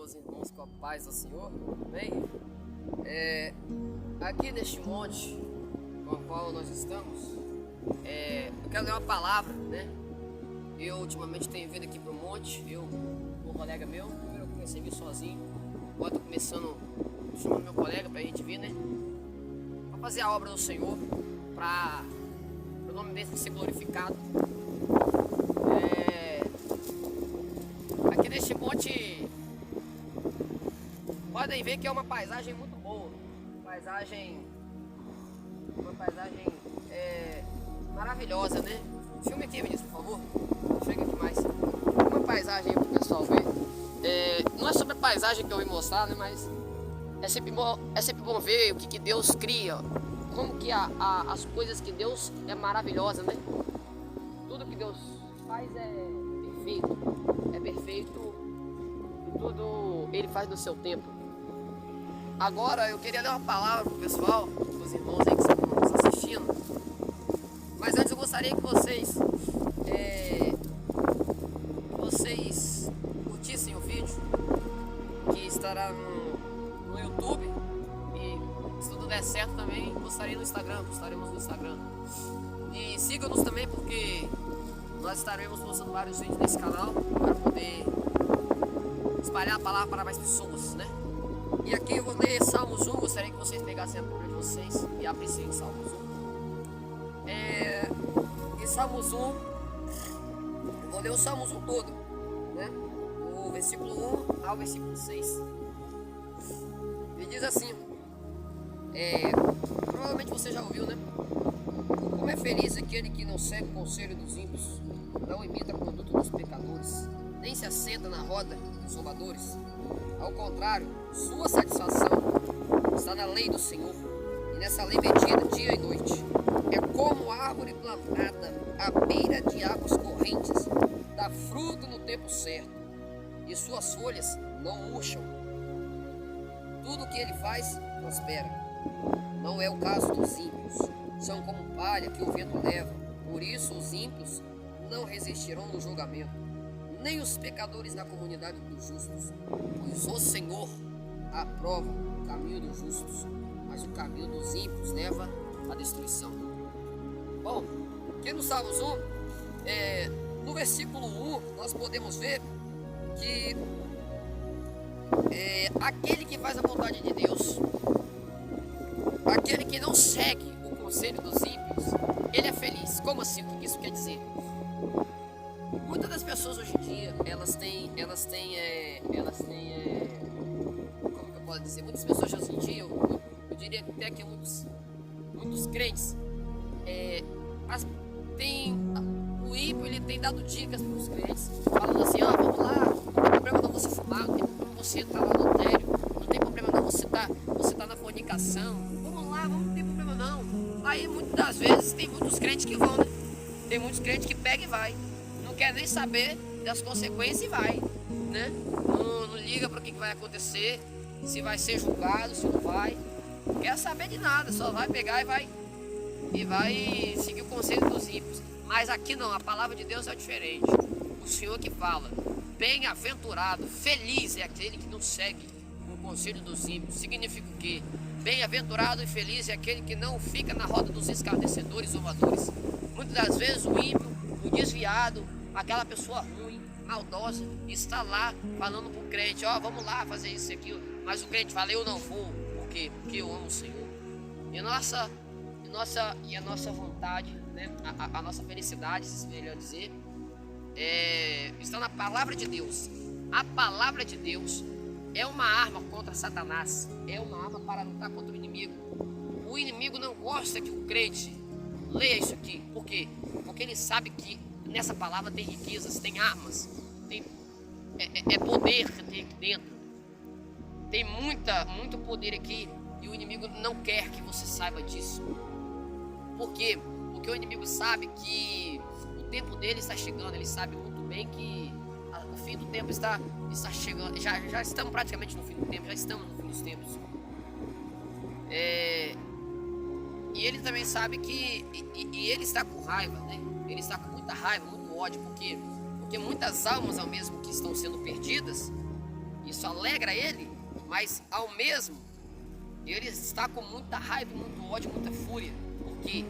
meus irmãos, com a paz do Senhor, bem? Aqui neste monte com o qual nós estamos, eu quero ler uma palavra, né? Eu ultimamente tenho vindo aqui para o monte, um colega meu. Primeiro eu comecei a vir sozinho, agora estou começando, chamando meu colega para a gente vir, né? Para fazer a obra do Senhor, para o nome dele ser glorificado. Aqui neste monte, podem ver que é uma paisagem muito boa, uma paisagem maravilhosa, né? Filme aqui, Vinícius, por favor. Chega aqui mais. Uma paisagem aí para o pessoal ver. Não é sobre a paisagem que eu vou mostrar, né? Mas é sempre bom ver o que Deus cria, como que as coisas que Deus é maravilhosa, né? Tudo que Deus faz é perfeito, e tudo Ele faz no seu tempo. Agora eu queria ler uma palavra para o pessoal, os irmãos aí que estão nos assistindo. Mas antes eu gostaria que vocês curtissem o vídeo, que estará no YouTube, e se tudo der certo também estaremos no Instagram. E sigam-nos também, porque nós estaremos postando vários vídeos nesse canal para poder espalhar a palavra para mais pessoas, né? E aqui eu vou ler Salmos 1, gostaria que vocês pegassem a Bíblia de vocês e abrissem Salmos 1. Em Salmos 1, eu vou ler o Salmos 1 todo, né? O versículo 1 ao versículo 6. Ele diz assim, provavelmente você já ouviu, né? Como é feliz aquele que não segue o conselho dos ímpios, não imita a conduta dos pecadores, nem se assenta na roda dos zombadores. Ao contrário, sua satisfação está na lei do Senhor, e nessa lei medita dia e noite. É como árvore plantada à beira de águas correntes, dá fruto no tempo certo, e suas folhas não murcham. Tudo o que ele faz prospera. Não é o caso dos ímpios. São como palha que o vento leva. Por isso os ímpios não resistirão no julgamento, nem os pecadores na comunidade dos justos. Pois o Senhor aprova o caminho dos justos, mas o caminho dos ímpios leva à destruição. Bom, aqui no Salmos 1, no versículo 1, nós podemos ver que aquele que faz a vontade de Deus, aquele que não segue o conselho dos ímpios, ele é feliz. Como assim? O que isso quer dizer? Muitas das pessoas hoje em dia, elas têm como que eu posso dizer? Muitas pessoas hoje em dia, eu diria até que muitos crentes, o ímpio, ele tem dado dicas para os crentes, falando assim, vamos lá, não tem problema não você fumar, não tem problema você estar lá no adultério, não tem problema não você tá na fornicação, vamos lá, não tem problema não. Aí muitas das vezes tem muitos crentes que vão, né? Tem muitos crentes que pegam e vai, não quer nem saber das consequências e vai, né? Não liga para o que vai acontecer, se vai ser julgado, se não vai, não quer saber de nada, só vai pegar e vai seguir o conselho dos ímpios. Mas aqui não, a palavra de Deus é diferente. O Senhor que fala, bem-aventurado, feliz é aquele que não segue o conselho dos ímpios. Significa o quê? Bem-aventurado e feliz é aquele que não fica na roda dos escarnecedores ou zombadores. Muitas das vezes o ímpio, o desviado, aquela pessoa ruim, maldosa, está lá falando para o crente, vamos lá fazer isso e aquilo. Mas o crente fala, eu não vou. Por quê? Porque eu amo o Senhor. E a nossa vontade, né? a nossa felicidade, se melhor dizer, está na palavra de Deus. A palavra de Deus é uma arma contra Satanás, é uma arma para lutar contra o inimigo. O inimigo não gosta que o crente leia isso aqui. Por quê? Porque ele sabe que nessa palavra tem riquezas, tem armas, é poder que tem aqui dentro. Tem muito poder aqui, e o inimigo não quer que você saiba disso. Por quê? Porque o inimigo sabe que o tempo dele está chegando. Ele sabe muito bem que o fim do tempo está chegando. Já estamos praticamente no fim do tempo, já estamos no fim dos tempos. E ele também sabe que e ele está com raiva, né? Ele está com muita raiva, muito ódio, porque muitas almas ao mesmo que estão sendo perdidas, e isso alegra ele, mas ao mesmo ele está com muita raiva, muito ódio, muita fúria. Por quê?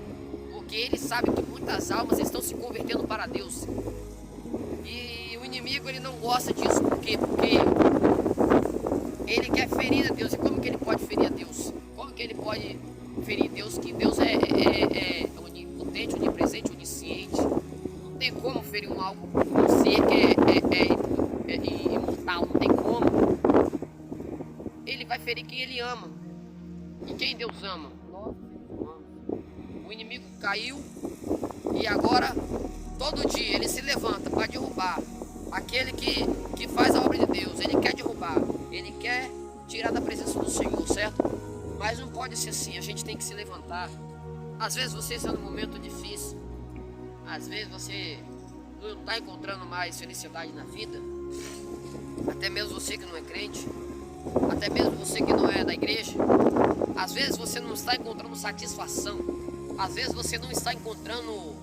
Porque ele sabe que muitas almas estão se convertendo para Deus. E o inimigo ele não gosta disso. Por quê? Porque ele quer ferir a Deus. E como que ele pode ferir a Deus? Como que ele pode ferir Deus? Que Deus é onipotente, onipresente, onisciente. Não tem como ferir um ser que é imortal. Não tem como. Ele vai ferir quem ele ama. E quem Deus ama? Nós amamos. O inimigo caiu e agora todo dia ele se levanta para derrubar aquele que faz a obra de Deus. Ele quer derrubar, ele quer tirar da presença do Senhor, certo? Mas não pode ser assim, a gente tem que se levantar. Às vezes você está num momento difícil, às vezes você não está encontrando mais felicidade na vida, até mesmo você que não é crente, até mesmo você que não é da igreja. Às vezes você não está encontrando satisfação, às vezes você não está encontrando,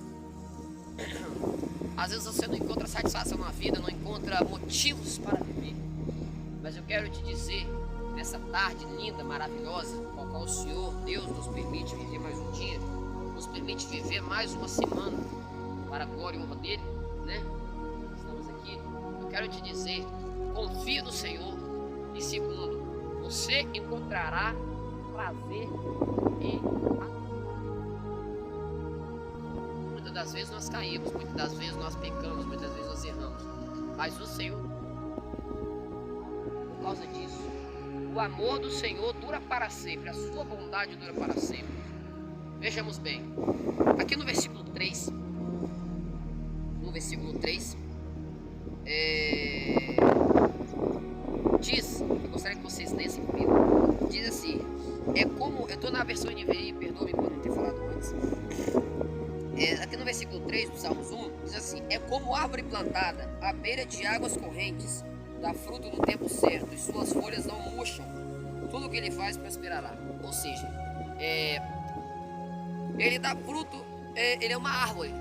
às vezes você não encontra satisfação na vida, não encontra motivos para viver. Mas eu quero te dizer, nessa tarde linda, maravilhosa, com a qual o Senhor Deus nos permite viver mais um dia, nos permite viver mais uma semana, para a glória e honra dele, né? Estamos aqui. Eu quero te dizer, confia no Senhor. E segundo, você encontrará prazer em muitas das vezes nós caímos, muitas das vezes nós pecamos, muitas vezes nós erramos, mas o Senhor, por causa disso, o amor do Senhor dura para sempre, a sua bondade dura para sempre. Vejamos bem, aqui no versículo 3, diz, eu gostaria que vocês lessem comigo, diz assim, é como, eu estou na versão NVI, perdoe-me por não ter falado antes, aqui no versículo 3 do Salmos 1, diz assim, é como árvore plantada à beira de águas correntes, dá fruto no tempo certo, e suas folhas não murcham, tudo que ele faz prosperará. Ou seja, ele dá fruto, ele é uma árvore.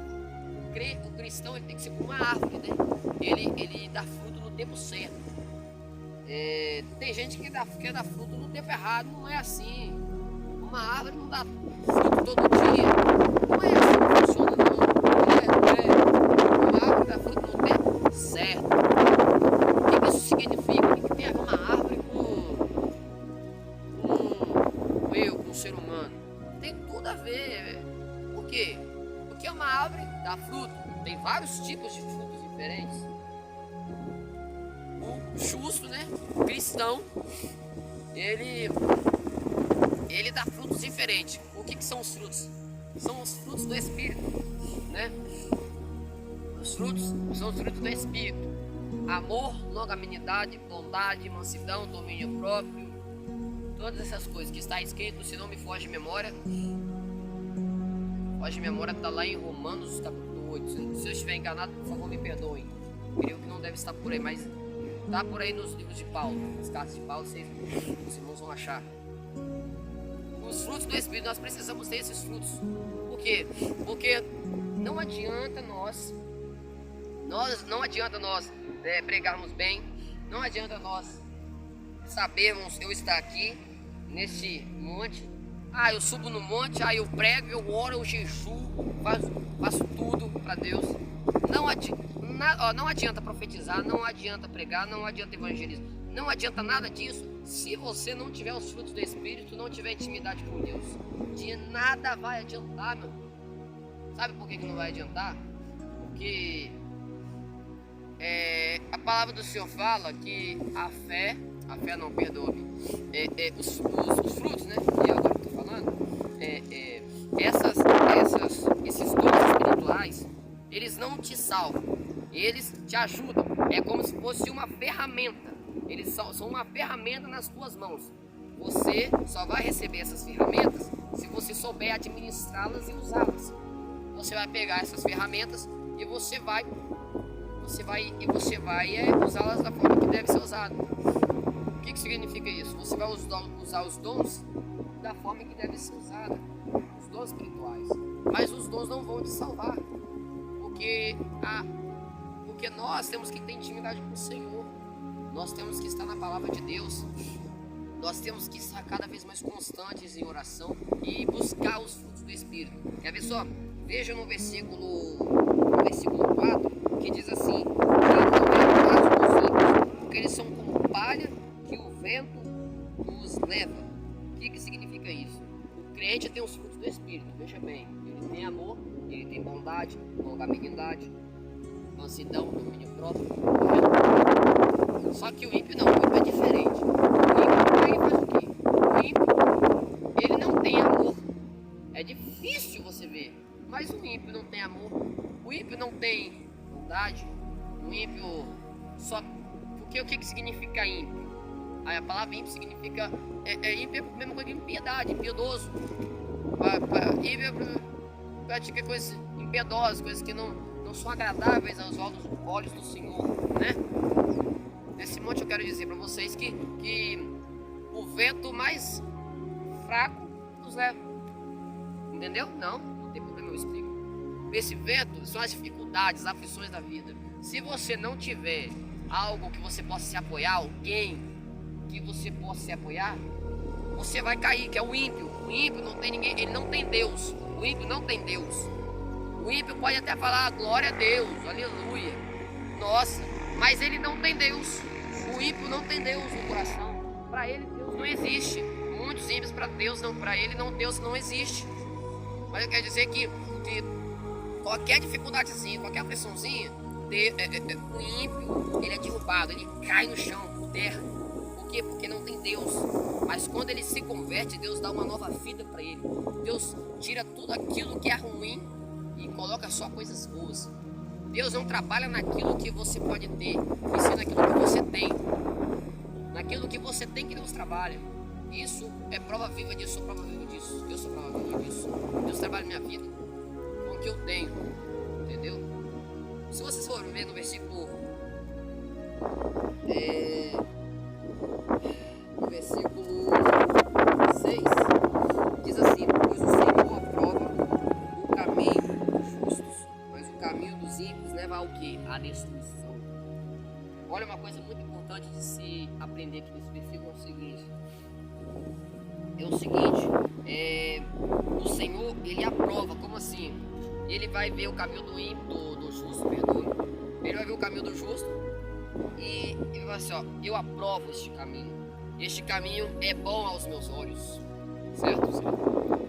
O cristão ele tem que ser como uma árvore, né? Ele dá fruto no tempo certo. Tem gente que quer dar fruto no tempo errado, não é assim. Uma árvore não dá fruto todo dia, não é assim que funciona não. Uma árvore dá fruto no tempo certo. O que isso significa? O que tem a ver uma árvore com o ser humano? Tem tudo a ver. Por quê? Porque uma árvore dá fruto, tem vários tipos de frutos diferentes. O justo, né, o cristão, ele dá frutos diferentes. O que são os frutos? São os frutos do Espírito, né? Os frutos são os frutos do Espírito: amor, longanimidade, bondade, mansidão, domínio próprio, todas essas coisas que está escrito, se não me foge de memória. Foge de memória, está lá em Romanos capítulo 8. Se eu estiver enganado, por favor me perdoem. Creio que não deve estar por aí, mas está por aí nos livros de Paulo, nas cartas de Paulo, os irmãos vão achar. Os frutos do Espírito, nós precisamos ter esses frutos. Por quê? Porque não adianta nós pregarmos bem, não adianta nós sabermos eu estar aqui nesse monte. Eu subo no monte, eu prego, eu oro, eu jejuo, faço tudo para Deus. Não adianta profetizar, não adianta pregar, não adianta evangelizar, não adianta nada disso se você não tiver os frutos do Espírito, não tiver intimidade com Deus. De nada vai adiantar, meu. Sabe por que não vai adiantar? Porque a palavra do Senhor fala que a fé não, perdoe, os frutos, né? E agora eu estou falando, esses dons espirituais, eles não te salvam, eles te ajudam. É como se fosse uma ferramenta. Eles são uma ferramenta nas tuas mãos. Você só vai receber essas ferramentas se você souber administrá-las e usá-las. Você vai pegar essas ferramentas e você vai usá-las da forma que deve ser usada. O que significa isso? Você vai usar os dons da forma que deve ser usada, os dons espirituais. Mas os dons não vão te salvar, porque nós temos que ter intimidade com o Senhor. Nós temos que estar na palavra de Deus. Nós temos que estar cada vez mais constantes em oração e buscar os frutos do Espírito. Quer ver só? Veja no versículo 4, que diz assim: porque eles são como palha que o vento os leva. O que significa isso? O crente tem os frutos do Espírito, veja bem. Ele tem amor, ele tem bondade, longanimidade, mansidão, domínio próprio. Só que o ímpio não, o ímpio é diferente. O ímpio faz o quê? O ímpio, ele não tem amor. É difícil você ver, mas o ímpio não tem amor. O ímpio não tem bondade. O ímpio só... Porque o que significa ímpio? A palavra ímpio significa... ímpio é a mesma coisa que impiedade, impiedoso. Ímpio pratica coisas impiedosas, coisas que não são agradáveis aos olhos do Senhor, né? Nesse monte eu quero dizer para vocês que o vento mais fraco nos leva. Entendeu? Não tem problema, eu explico. Esse vento são as dificuldades, as aflições da vida. Se você não tiver algo que você possa se apoiar, alguém que você possa se apoiar, você vai cair, que é o ímpio. O ímpio não tem ninguém, ele não tem Deus. O ímpio não tem Deus. O ímpio pode até falar glória a Deus, aleluia, nossa, mas ele não tem Deus. O ímpio não tem Deus no coração. Para ele Deus não existe. Muitos ímpios para Deus não, para ele não, Deus não existe. Mas eu quero dizer que qualquer dificuldadezinha, qualquer pressãozinha, o ímpio, ele é derrubado, ele cai no chão, por terra. Por quê? Porque não tem Deus. Mas quando ele se converte, Deus dá uma nova vida para ele. Deus tira tudo aquilo que é ruim e coloca só coisas boas. Deus não trabalha naquilo que você pode ter, e sim naquilo que você tem. Naquilo que você tem que Deus trabalha. Isso é prova viva disso, sou prova viva disso. Eu sou prova viva disso. Deus trabalha minha vida com o que eu tenho. Entendeu? Se vocês forem ver no versículo... no versículo 6, diz assim: pois o Senhor aprova o caminho dos justos, mas o caminho dos ímpios leva ao quê? À destruição. Olha, uma coisa muito importante de se aprender aqui nesse versículo é o seguinte: o Senhor, ele aprova. Como assim? Ele vai ver o caminho do ímpio, do justo, perdoa. Ele vai ver o caminho do justo e ele vai assim, ó, eu aprovo este caminho. Este caminho é bom aos meus olhos. Certo?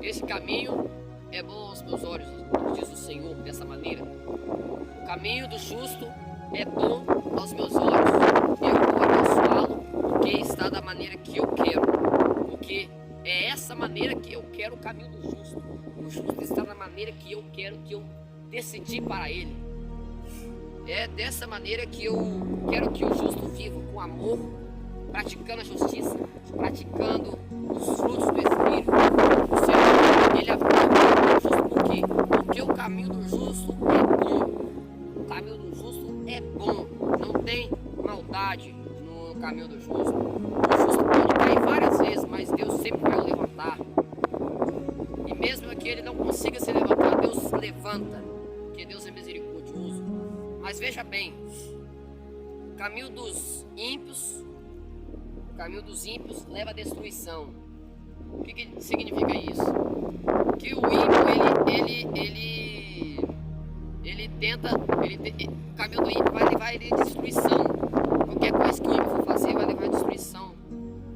Este caminho é bom aos meus olhos, diz o Senhor dessa maneira. O caminho do justo é bom aos meus olhos. Eu vou abençoá-lo porque está da maneira que eu quero. Porque é essa maneira que eu quero o caminho do justo. O justo está na maneira que eu quero, que eu decidi para ele. É dessa maneira que eu quero que o justo viva com amor, praticando a justiça, praticando os frutos do Espírito. O Senhor, ele aprova o justo por quê? Porque o caminho do justo é bom. O caminho do justo é bom. Não tem maldade no caminho do justo. O justo pode cair várias vezes, mas Deus sempre vai o levantar. E mesmo que ele não consiga se levantar, Deus levanta, porque Deus é misericordioso. Mas veja bem, o caminho dos ímpios leva à destruição. O que significa isso? Que o ímpio, o caminho do ímpio vai levar ele à destruição. Qualquer coisa que o ímpio for fazer vai levar à destruição.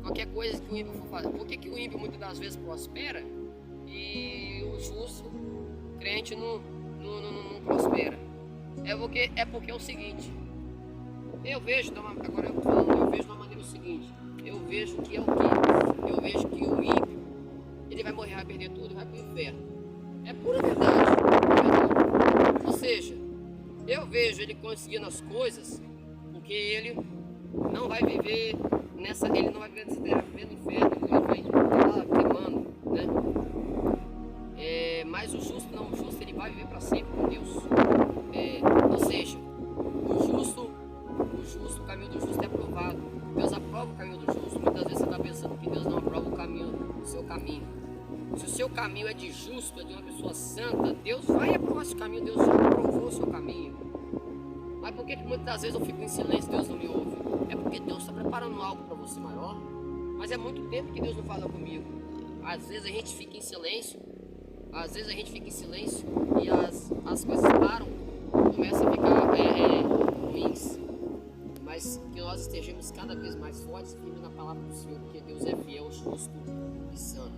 Qualquer coisa que o ímpio for fazer. Por que o ímpio muitas das vezes prospera e o justo, o crente, não prospera? É porque é o seguinte, eu vejo de uma maneira o seguinte, eu vejo que é o quê? Eu vejo que o ímpio, ele vai morrer, vai perder tudo e vai para o inferno. É pura verdade. Ou seja, eu vejo ele conseguindo as coisas porque ele não vai viver ele não vai viver nessa terra, viver no inferno, ele vai estar lá queimando, né? Mas o justo não, o justo ele vai viver para sempre com Deus. Ou seja, o caminho do justo é aprovado. Deus aprova o caminho do justo. Muitas vezes você está pensando que Deus não aprova o seu caminho. Se o seu caminho é de justo, é de uma pessoa santa, Deus vai aprovar esse caminho. Deus já aprovou o seu caminho. Mas por que muitas vezes eu fico em silêncio e Deus não me ouve? é porque Deus está preparando algo para você maior. Mas é muito tempo que Deus não fala comigo. Às vezes a gente fica em silêncio. Às vezes a gente fica em silêncio e as coisas param, começam a ficar ruins. Mas que nós estejamos cada vez mais fortes e firmes na palavra do Senhor, porque Deus é fiel, justo e santo.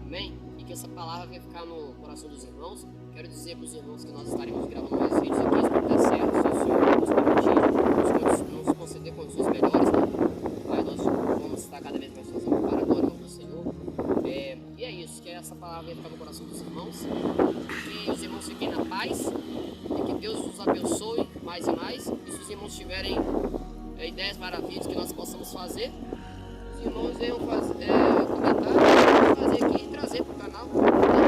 Amém? E que essa palavra vai ficar no coração dos irmãos. Quero dizer para os irmãos que nós estaremos gravando mais vídeos aqui, se tudo der certo, se o Senhor nos permitir, nos conceder condições melhores, né? Aí nós vamos estar cada vez mais fazendo para a glória do Senhor. E é isso, que essa palavra vai ficar no coração dos irmãos. Que os irmãos fiquem na paz e que Deus os abençoe mais e mais. E se os irmãos tiverem ideias maravilhosas que nós possamos fazer, os irmãos venham comentar, fazer aqui e trazer para o canal.